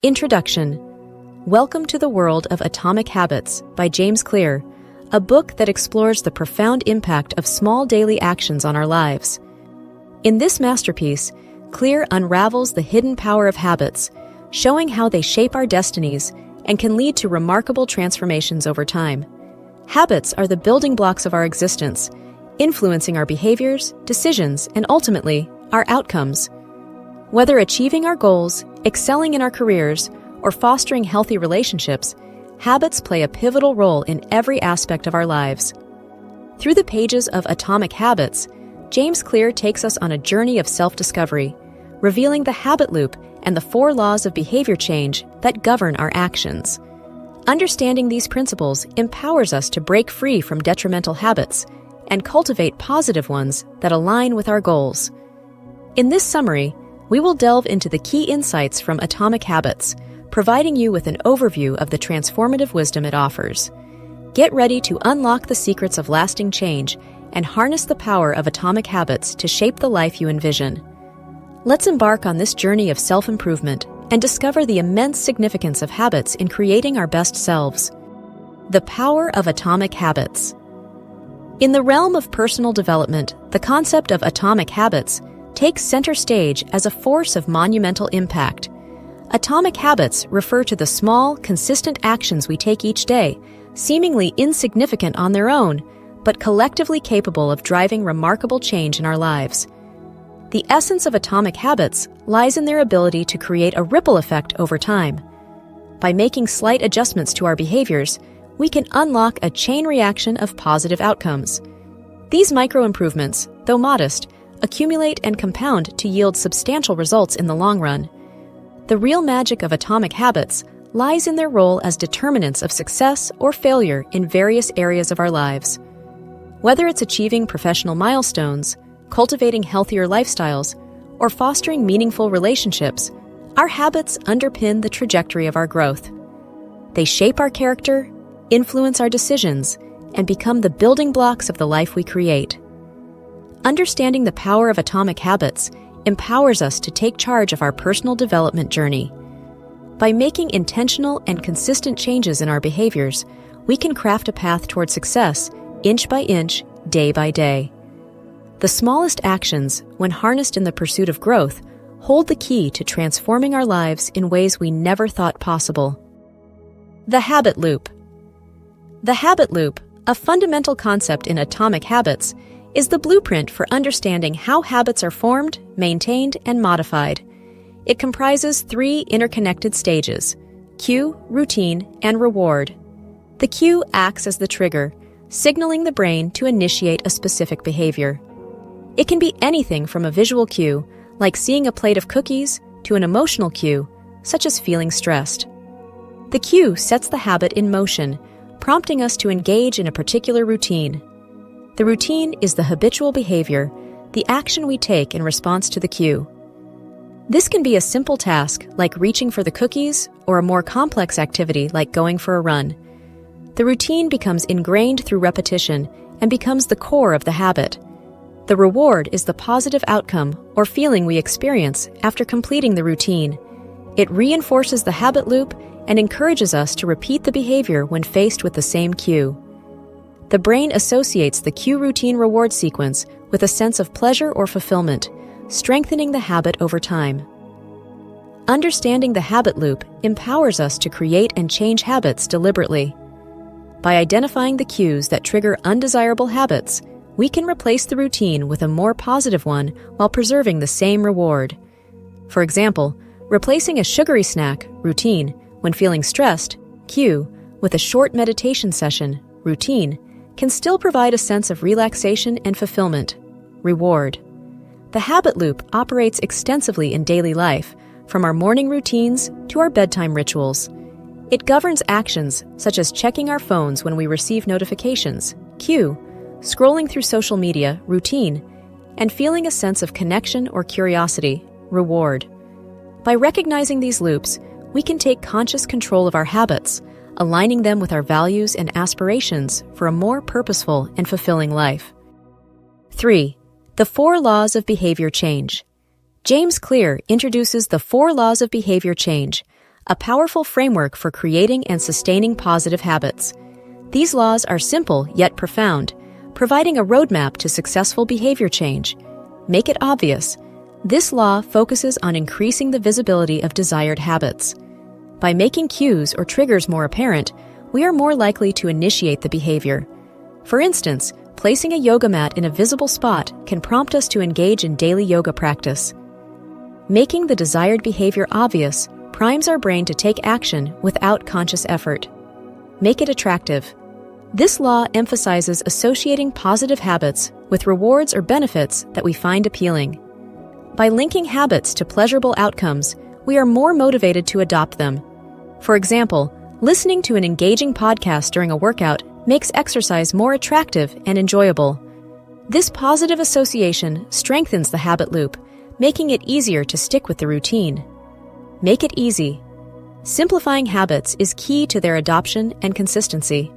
Introduction. Welcome to the World of Atomic Habits by James Clear, a book that explores the profound impact of small daily actions on our lives. In this masterpiece, Clear unravels the hidden power of habits, showing how they shape our destinies and can lead to remarkable transformations over time. Habits are the building blocks of our existence, influencing our behaviors, decisions, and ultimately, our outcomes. Whether achieving our goals, excelling in our careers, or fostering healthy relationships, habits play a pivotal role in every aspect of our lives. Through the pages of Atomic Habits, James Clear takes us on a journey of self-discovery, revealing the habit loop and the 4 laws of behavior change that govern our actions. Understanding these principles empowers us to break free from detrimental habits and cultivate positive ones that align with our goals. In this summary, we will delve into the key insights from Atomic Habits, providing you with an overview of the transformative wisdom it offers. Get ready to unlock the secrets of lasting change and harness the power of Atomic Habits to shape the life you envision. Let's embark on this journey of self-improvement and discover the immense significance of habits in creating our best selves. The power of Atomic Habits. In the realm of personal development, the concept of atomic habits takes center stage as a force of monumental impact. Atomic habits refer to the small, consistent actions we take each day, seemingly insignificant on their own, but collectively capable of driving remarkable change in our lives. The essence of atomic habits lies in their ability to create a ripple effect over time. By making slight adjustments to our behaviors, we can unlock a chain reaction of positive outcomes. These micro-improvements, though modest, accumulate and compound to yield substantial results in the long run. The real magic of atomic habits lies in their role as determinants of success or failure in various areas of our lives. Whether it's achieving professional milestones, cultivating healthier lifestyles, or fostering meaningful relationships, our habits underpin the trajectory of our growth. They shape our character, influence our decisions, and become the building blocks of the life we create. Understanding the power of atomic habits empowers us to take charge of our personal development journey. By making intentional and consistent changes in our behaviors, we can craft a path toward success, inch by inch, day by day. The smallest actions, when harnessed in the pursuit of growth, hold the key to transforming our lives in ways we never thought possible. The habit loop. The habit loop, a fundamental concept in Atomic Habits, is the blueprint for understanding how habits are formed, maintained, and modified. It comprises 3 interconnected stages: cue, routine, and reward. The cue acts as the trigger, signaling the brain to initiate a specific behavior. It can be anything from a visual cue, like seeing a plate of cookies, to an emotional cue, such as feeling stressed. The cue sets the habit in motion, prompting us to engage in a particular routine. The routine is the habitual behavior, the action we take in response to the cue. This can be a simple task, like reaching for the cookies, or a more complex activity like going for a run. The routine becomes ingrained through repetition and becomes the core of the habit. The reward is the positive outcome or feeling we experience after completing the routine. It reinforces the habit loop and encourages us to repeat the behavior when faced with the same cue. The brain associates the cue routine reward sequence with a sense of pleasure or fulfillment, strengthening the habit over time. Understanding the habit loop empowers us to create and change habits deliberately. By identifying the cues that trigger undesirable habits, we can replace the routine with a more positive one while preserving the same reward. For example, replacing a sugary snack, routine, when feeling stressed, cue, with a short meditation session, routine, can still provide a sense of relaxation and fulfillment, reward. The habit loop operates extensively in daily life, from our morning routines to our bedtime rituals. It governs actions such as checking our phones when we receive notifications, cue, scrolling through social media, routine, and feeling a sense of connection or curiosity, reward. By recognizing these loops, we can take conscious control of our habits, aligning them with our values and aspirations for a more purposeful and fulfilling life. 3. The 4 laws of behavior change. James Clear introduces the 4 laws of behavior change, a powerful framework for creating and sustaining positive habits. These laws are simple yet profound, providing a roadmap to successful behavior change. Make it obvious. This law focuses on increasing the visibility of desired habits. By making cues or triggers more apparent, we are more likely to initiate the behavior. For instance, placing a yoga mat in a visible spot can prompt us to engage in daily yoga practice. Making the desired behavior obvious primes our brain to take action without conscious effort. Make it attractive. This law emphasizes associating positive habits with rewards or benefits that we find appealing. By linking habits to pleasurable outcomes, we are more motivated to adopt them. For example, listening to an engaging podcast during a workout makes exercise more attractive and enjoyable. This positive association strengthens the habit loop, making it easier to stick with the routine. Make it easy. Simplifying habits is key to their adoption and consistency.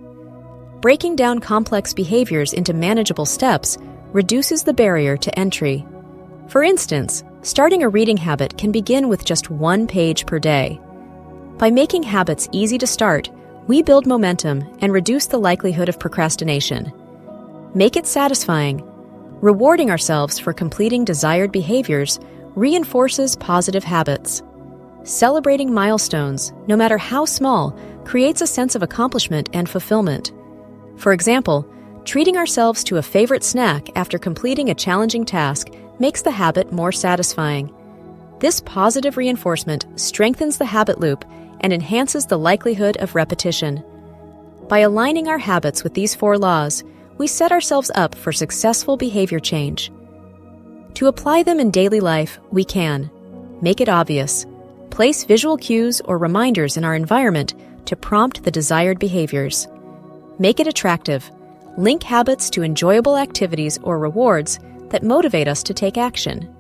Breaking down complex behaviors into manageable steps reduces the barrier to entry. For instance, starting a reading habit can begin with just 1 page per day. By making habits easy to start, we build momentum and reduce the likelihood of procrastination. Make it satisfying. Rewarding ourselves for completing desired behaviors reinforces positive habits. Celebrating milestones, no matter how small, creates a sense of accomplishment and fulfillment. For example, treating ourselves to a favorite snack after completing a challenging task makes the habit more satisfying. This positive reinforcement strengthens the habit loop and enhances the likelihood of repetition. By aligning our habits with these 4 laws, we set ourselves up for successful behavior change. To apply them in daily life, we can make it obvious, place visual cues or reminders in our environment to prompt the desired behaviors. Make it attractive, link habits to enjoyable activities or rewards that motivate us to take action.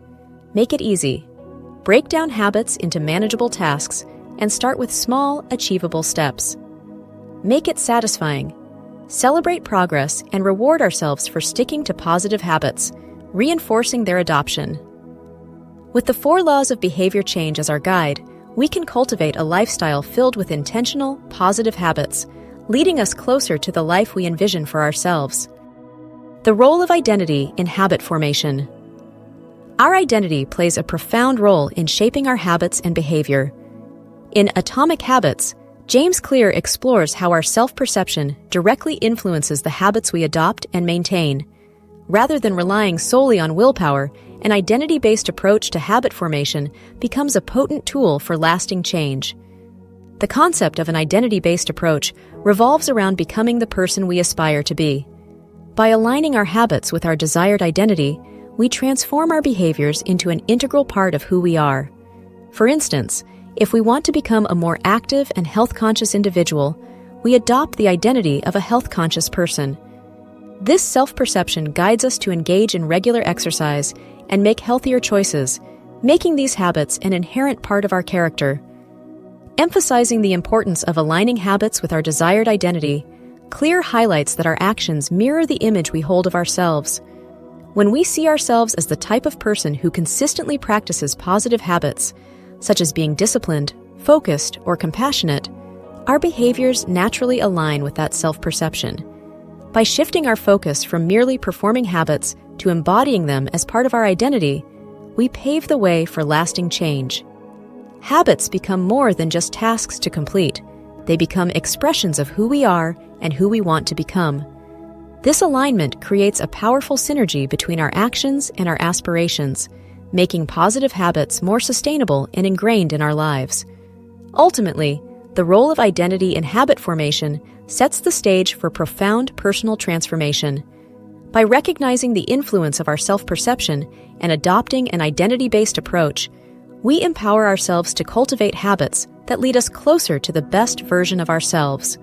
Make it easy, break down habits into manageable tasks and start with small, achievable steps. Make it satisfying. Celebrate progress and reward ourselves for sticking to positive habits, reinforcing their adoption. With the 4 laws of behavior change as our guide, we can cultivate a lifestyle filled with intentional, positive habits, leading us closer to the life we envision for ourselves. The role of identity in habit formation. Our identity plays a profound role in shaping our habits and behavior. In Atomic Habits, James Clear explores how our self-perception directly influences the habits we adopt and maintain. Rather than relying solely on willpower, an identity-based approach to habit formation becomes a potent tool for lasting change. The concept of an identity-based approach revolves around becoming the person we aspire to be. By aligning our habits with our desired identity, we transform our behaviors into an integral part of who we are. For instance, if we want to become a more active and health-conscious individual, we adopt the identity of a health-conscious person. This self-perception guides us to engage in regular exercise and make healthier choices, making these habits an inherent part of our character. Emphasizing the importance of aligning habits with our desired identity, Clear highlights that our actions mirror the image we hold of ourselves. When we see ourselves as the type of person who consistently practices positive habits, such as being disciplined, focused, or compassionate, our behaviors naturally align with that self-perception. By shifting our focus from merely performing habits to embodying them as part of our identity, we pave the way for lasting change. Habits become more than just tasks to complete. They become expressions of who we are and who we want to become. This alignment creates a powerful synergy between our actions and our aspirations, making positive habits more sustainable and ingrained in our lives. Ultimately, the role of identity in habit formation sets the stage for profound personal transformation. By recognizing the influence of our self-perception and adopting an identity-based approach, we empower ourselves to cultivate habits that lead us closer to the best version of ourselves.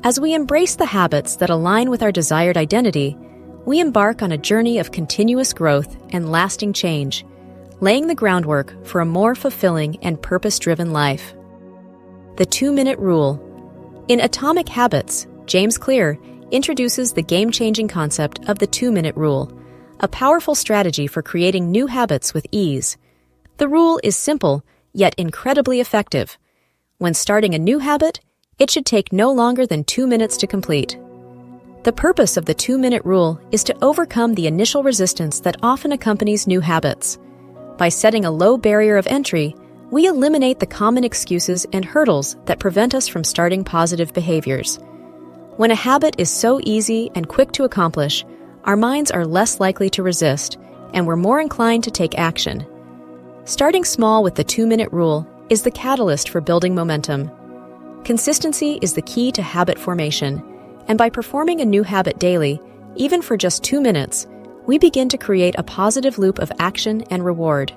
As we embrace the habits that align with our desired identity, we embark on a journey of continuous growth and lasting change, laying the groundwork for a more fulfilling and purpose-driven life. The 2-minute rule. In Atomic Habits, James Clear introduces the game-changing concept of the 2-minute rule, a powerful strategy for creating new habits with ease. The rule is simple, yet incredibly effective. When starting a new habit, it should take no longer than 2 minutes to complete. The purpose of the 2-minute rule is to overcome the initial resistance that often accompanies new habits. By setting a low barrier of entry, we eliminate the common excuses and hurdles that prevent us from starting positive behaviors. When a habit is so easy and quick to accomplish, our minds are less likely to resist, and we're more inclined to take action. Starting small with the 2-minute rule is the catalyst for building momentum. Consistency is the key to habit formation, and by performing a new habit daily, even for just 2 minutes, we begin to create a positive loop of action and reward.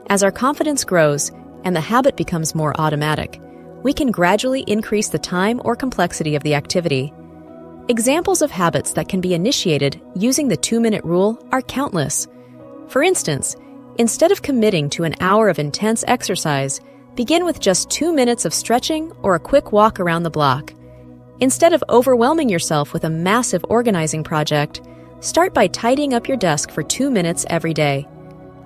As our confidence grows and the habit becomes more automatic, we can gradually increase the time or complexity of the activity. Examples of habits that can be initiated using the 2-minute rule are countless. For instance, instead of committing to an hour of intense exercise, begin with just 2 minutes of stretching or a quick walk around the block. Instead of overwhelming yourself with a massive organizing project, start by tidying up your desk for 2 minutes every day.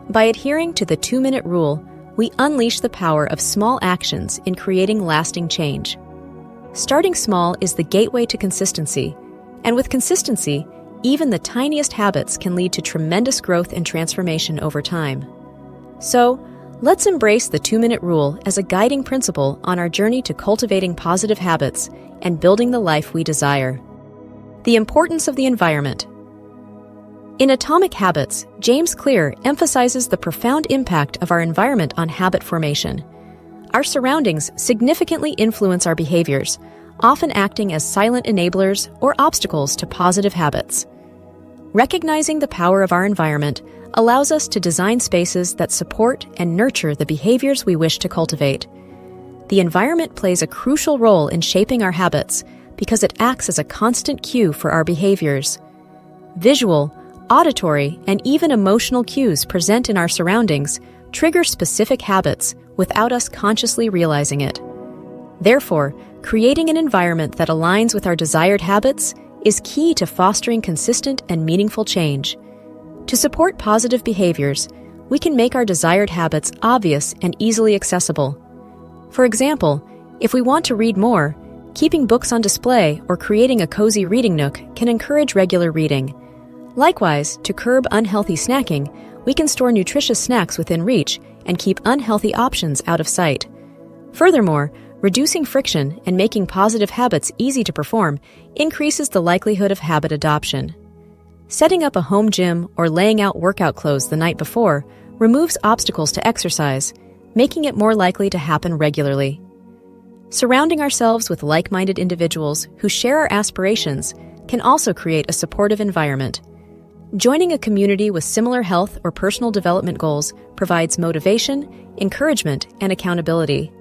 By adhering to the 2-minute rule, we unleash the power of small actions in creating lasting change. Starting small is the gateway to consistency, and with consistency, even the tiniest habits can lead to tremendous growth and transformation over time. So, let's embrace the 2-minute rule as a guiding principle on our journey to cultivating positive habits and building the life we desire. The importance of the environment. In Atomic Habits, James Clear emphasizes the profound impact of our environment on habit formation. Our surroundings significantly influence our behaviors, often acting as silent enablers or obstacles to positive habits. Recognizing the power of our environment allows us to design spaces that support and nurture the behaviors we wish to cultivate. The environment plays a crucial role in shaping our habits because it acts as a constant cue for our behaviors. Visual, auditory, and even emotional cues present in our surroundings trigger specific habits without us consciously realizing it. Therefore, creating an environment that aligns with our desired habits is key to fostering consistent and meaningful change. To support positive behaviors, we can make our desired habits obvious and easily accessible. For example, if we want to read more, keeping books on display or creating a cozy reading nook can encourage regular reading. Likewise, to curb unhealthy snacking, we can store nutritious snacks within reach and keep unhealthy options out of sight. Furthermore, reducing friction and making positive habits easy to perform increases the likelihood of habit adoption. Setting up a home gym or laying out workout clothes the night before removes obstacles to exercise, making it more likely to happen regularly. Surrounding ourselves with like-minded individuals who share our aspirations can also create a supportive environment. Joining a community with similar health or personal development goals provides motivation, encouragement, and accountability.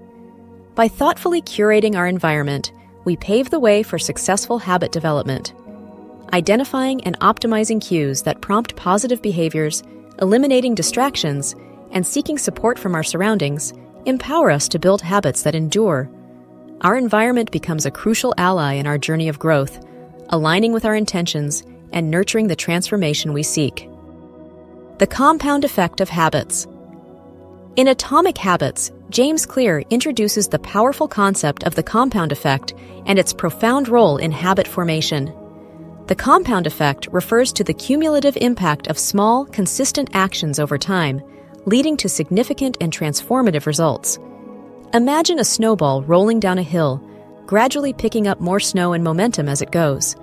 By thoughtfully curating our environment, we pave the way for successful habit development. Identifying and optimizing cues that prompt positive behaviors, eliminating distractions, and seeking support from our surroundings empower us to build habits that endure. Our environment becomes a crucial ally in our journey of growth, aligning with our intentions and nurturing the transformation we seek. The compound effect of habits. In Atomic Habits, James Clear introduces the powerful concept of the compound effect and its profound role in habit formation. The compound effect refers to the cumulative impact of small, consistent actions over time, leading to significant and transformative results. Imagine a snowball rolling down a hill, gradually picking up more snow and momentum as it goes.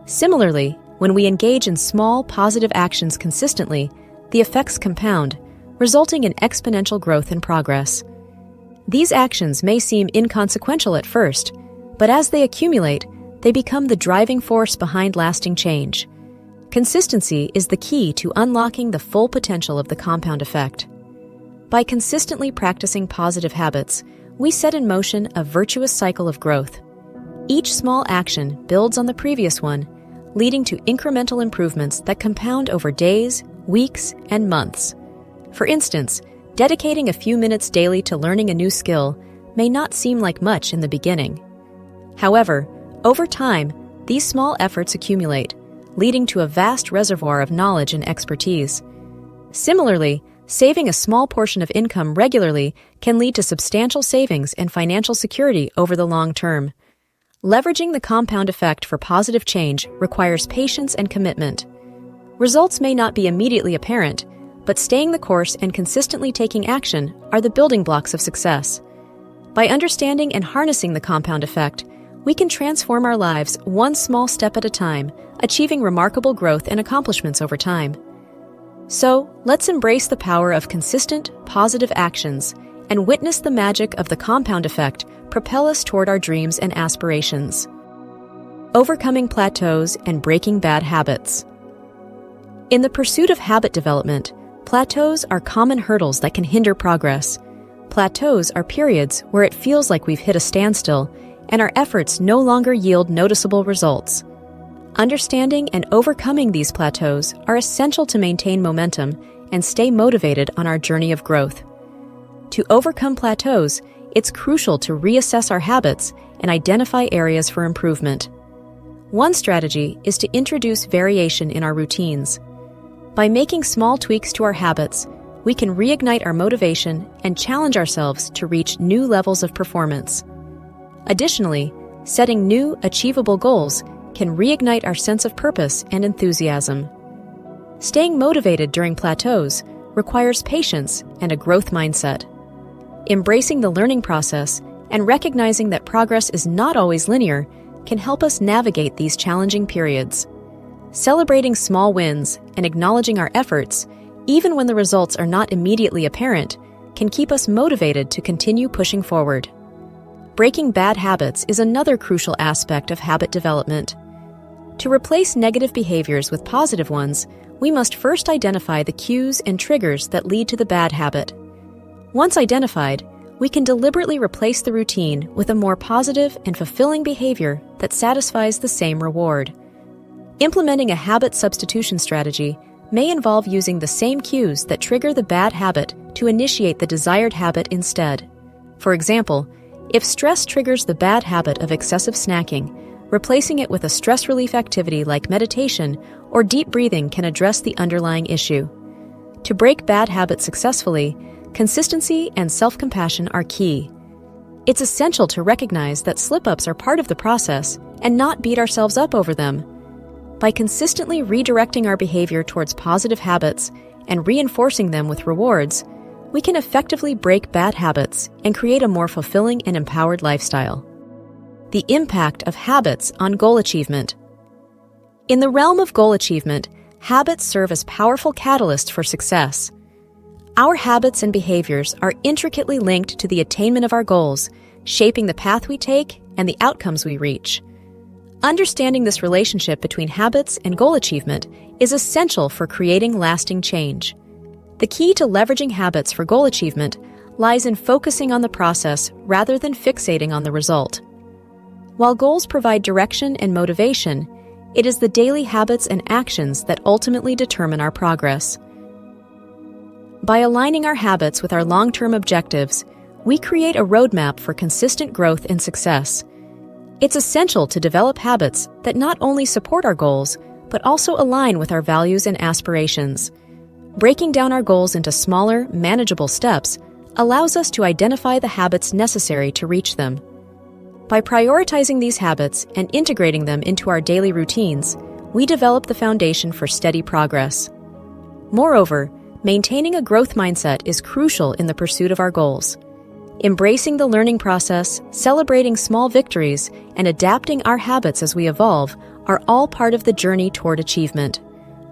Similarly, when we engage in small, positive actions consistently, the effects compound, resulting in exponential growth and progress. These actions may seem inconsequential at first, but as they accumulate, they become the driving force behind lasting change. Consistency is the key to unlocking the full potential of the compound effect. By consistently practicing positive habits, we set in motion a virtuous cycle of growth. Each small action builds on the previous one, leading to incremental improvements that compound over days, weeks, and months. For instance, dedicating a few minutes daily to learning a new skill may not seem like much in the beginning. However, over time, these small efforts accumulate, leading to a vast reservoir of knowledge and expertise. Similarly, Saving a small portion of income regularly can lead to substantial savings and financial security over the long term. Leveraging the compound effect for positive change requires patience and commitment. Results may not be immediately apparent, but staying the course and consistently taking action are the building blocks of success. By understanding and harnessing the compound effect, we can transform our lives one small step at a time, achieving remarkable growth and accomplishments over time. So, let's embrace the power of consistent, positive actions and witness the magic of the compound effect propel us toward our dreams and aspirations. Overcoming plateaus and breaking bad habits. In the pursuit of habit development, plateaus are common hurdles that can hinder progress. Plateaus are periods where it feels like we've hit a standstill and our efforts no longer yield noticeable results. Understanding and overcoming these plateaus are essential to maintain momentum and stay motivated on our journey of growth. To overcome plateaus, it's crucial to reassess our habits and identify areas for improvement. One strategy is to introduce variation in our routines. By making small tweaks to our habits, we can reignite our motivation and challenge ourselves to reach new levels of performance. Additionally, setting new, achievable goals can reignite our sense of purpose and enthusiasm. Staying motivated during plateaus requires patience and a growth mindset. Embracing the learning process and recognizing that progress is not always linear can help us navigate these challenging periods. Celebrating small wins and acknowledging our efforts, even when the results are not immediately apparent, can keep us motivated to continue pushing forward. Breaking bad habits is another crucial aspect of habit development. To replace negative behaviors with positive ones, we must first identify the cues and triggers that lead to the bad habit. Once identified, we can deliberately replace the routine with a more positive and fulfilling behavior that satisfies the same reward. Implementing a habit substitution strategy may involve using the same cues that trigger the bad habit to initiate the desired habit instead. For example, if stress triggers the bad habit of excessive snacking, replacing it with a stress relief activity like meditation or deep breathing can address the underlying issue. To break bad habits successfully, consistency and self-compassion are key. It's essential to recognize that slip-ups are part of the process and not beat ourselves up over them. By consistently redirecting our behavior towards positive habits and reinforcing them with rewards, we can effectively break bad habits and create a more fulfilling and empowered lifestyle. The impact of habits on goal achievement. In the realm of goal achievement, habits serve as powerful catalysts for success. Our habits and behaviors are intricately linked to the attainment of our goals, shaping the path we take and the outcomes we reach. Understanding this relationship between habits and goal achievement is essential for creating lasting change. The key to leveraging habits for goal achievement lies in focusing on the process rather than fixating on the result. While goals provide direction and motivation, it is the daily habits and actions that ultimately determine our progress. By aligning our habits with our long-term objectives, we create a roadmap for consistent growth and success. It's essential to develop habits that not only support our goals, but also align with our values and aspirations. Breaking down our goals into smaller, manageable steps allows us to identify the habits necessary to reach them. By prioritizing these habits and integrating them into our daily routines, we develop the foundation for steady progress. Moreover, maintaining a growth mindset is crucial in the pursuit of our goals. Embracing the learning process, celebrating small victories, and adapting our habits as we evolve are all part of the journey toward achievement.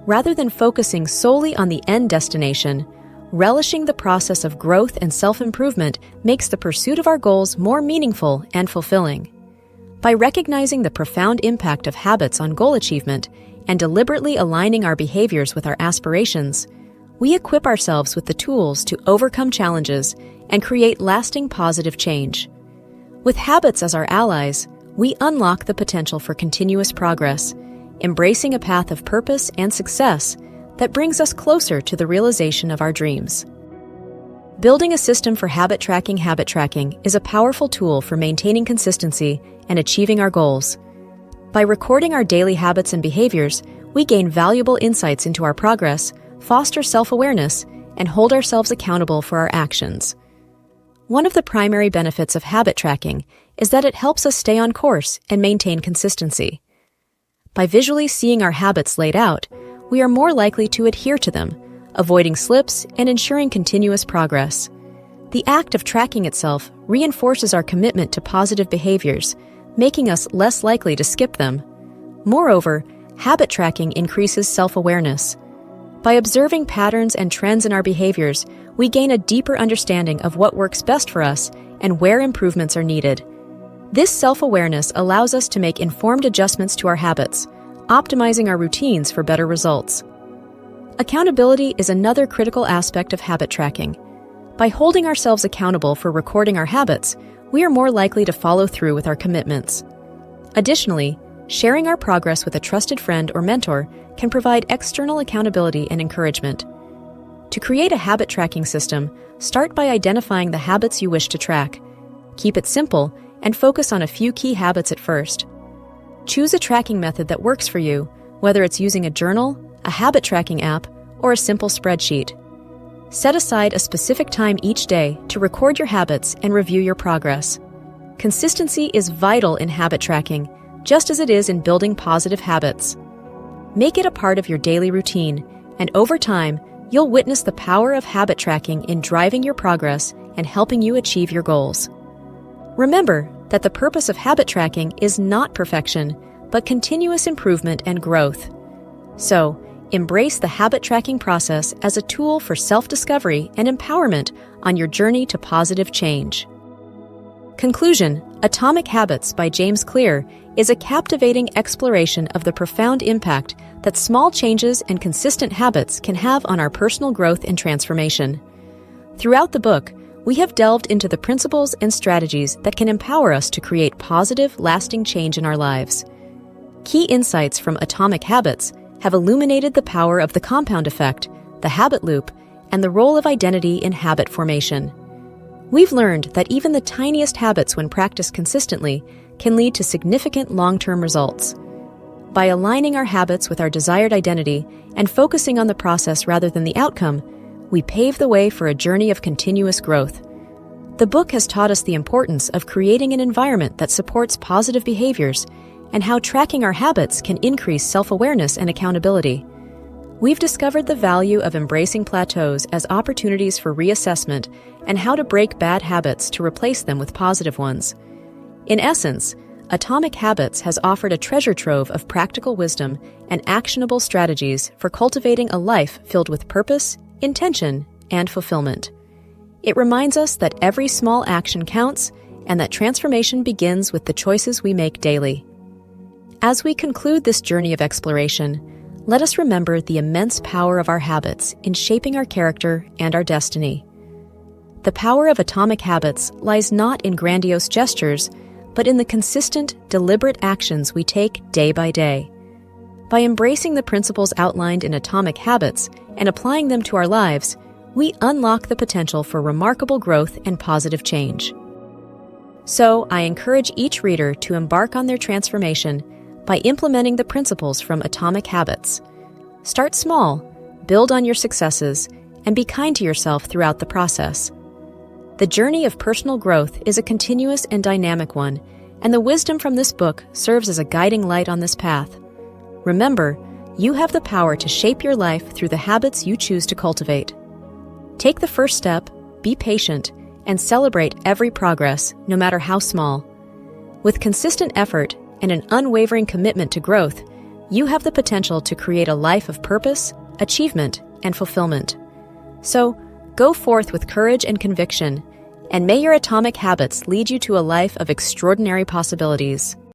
Rather than focusing solely on the end destination, relishing the process of growth and self-improvement makes the pursuit of our goals more meaningful and fulfilling. By recognizing the profound impact of habits on goal achievement and deliberately aligning our behaviors with our aspirations, we equip ourselves with the tools to overcome challenges and create lasting positive change. With habits as our allies, we unlock the potential for continuous progress, embracing a path of purpose and success that brings us closer to the realization of our dreams. Building a system for habit tracking is a powerful tool for maintaining consistency and achieving our goals. By recording our daily habits and behaviors, we gain valuable insights into our progress, foster self-awareness, and hold ourselves accountable for our actions. One of the primary benefits of habit tracking is that it helps us stay on course and maintain consistency. By visually seeing our habits laid out, we are more likely to adhere to them, avoiding slips and ensuring continuous progress. The act of tracking itself reinforces our commitment to positive behaviors, making us less likely to skip them. Moreover, habit tracking increases self-awareness. By observing patterns and trends in our behaviors, we gain a deeper understanding of what works best for us and where improvements are needed. This self-awareness allows us to make informed adjustments to our habits, optimizing our routines for better results. Accountability is another critical aspect of habit tracking. By holding ourselves accountable for recording our habits, we are more likely to follow through with our commitments. Additionally, sharing our progress with a trusted friend or mentor can provide external accountability and encouragement. To create a habit tracking system, start by identifying the habits you wish to track. Keep it simple and focus on a few key habits at first. Choose a tracking method that works for you, whether it's using a journal, a habit tracking app, or a simple spreadsheet. Set aside a specific time each day to record your habits and review your progress. Consistency is vital in habit tracking, just as it is in building positive habits. Make it a part of your daily routine, and over time, you'll witness the power of habit tracking in driving your progress and helping you achieve your goals. Remember that the purpose of habit tracking is not perfection, but continuous improvement and growth. So, embrace the habit tracking process as a tool for self-discovery and empowerment on your journey to positive change. Conclusion: Atomic Habits by James Clear is a captivating exploration of the profound impact that small changes and consistent habits can have on our personal growth and transformation. Throughout the book, we have delved into the principles and strategies that can empower us to create positive, lasting change in our lives. Key insights from Atomic Habits have illuminated the power of the compound effect, the habit loop, and the role of identity in habit formation. We've learned that even the tiniest habits, when practiced consistently, can lead to significant long-term results. By aligning our habits with our desired identity and focusing on the process rather than the outcome, we pave the way for a journey of continuous growth. The book has taught us the importance of creating an environment that supports positive behaviors and how tracking our habits can increase self-awareness and accountability. We've discovered the value of embracing plateaus as opportunities for reassessment and how to break bad habits to replace them with positive ones. In essence, Atomic Habits has offered a treasure trove of practical wisdom and actionable strategies for cultivating a life filled with purpose, intention, and fulfillment. It reminds us that every small action counts and that transformation begins with the choices we make daily. As we conclude this journey of exploration, let us remember the immense power of our habits in shaping our character and our destiny. The power of Atomic Habits lies not in grandiose gestures, but in the consistent, deliberate actions we take day by day. By embracing the principles outlined in Atomic Habits and applying them to our lives, we unlock the potential for remarkable growth and positive change. So, I encourage each reader to embark on their transformation by implementing the principles from Atomic Habits. Start small, build on your successes, and be kind to yourself throughout the process. The journey of personal growth is a continuous and dynamic one, and the wisdom from this book serves as a guiding light on this path. Remember, you have the power to shape your life through the habits you choose to cultivate. Take the first step, be patient, and celebrate every progress, no matter how small. With consistent effort and an unwavering commitment to growth, you have the potential to create a life of purpose, achievement, and fulfillment. So, go forth with courage and conviction, and may your Atomic Habits lead you to a life of extraordinary possibilities.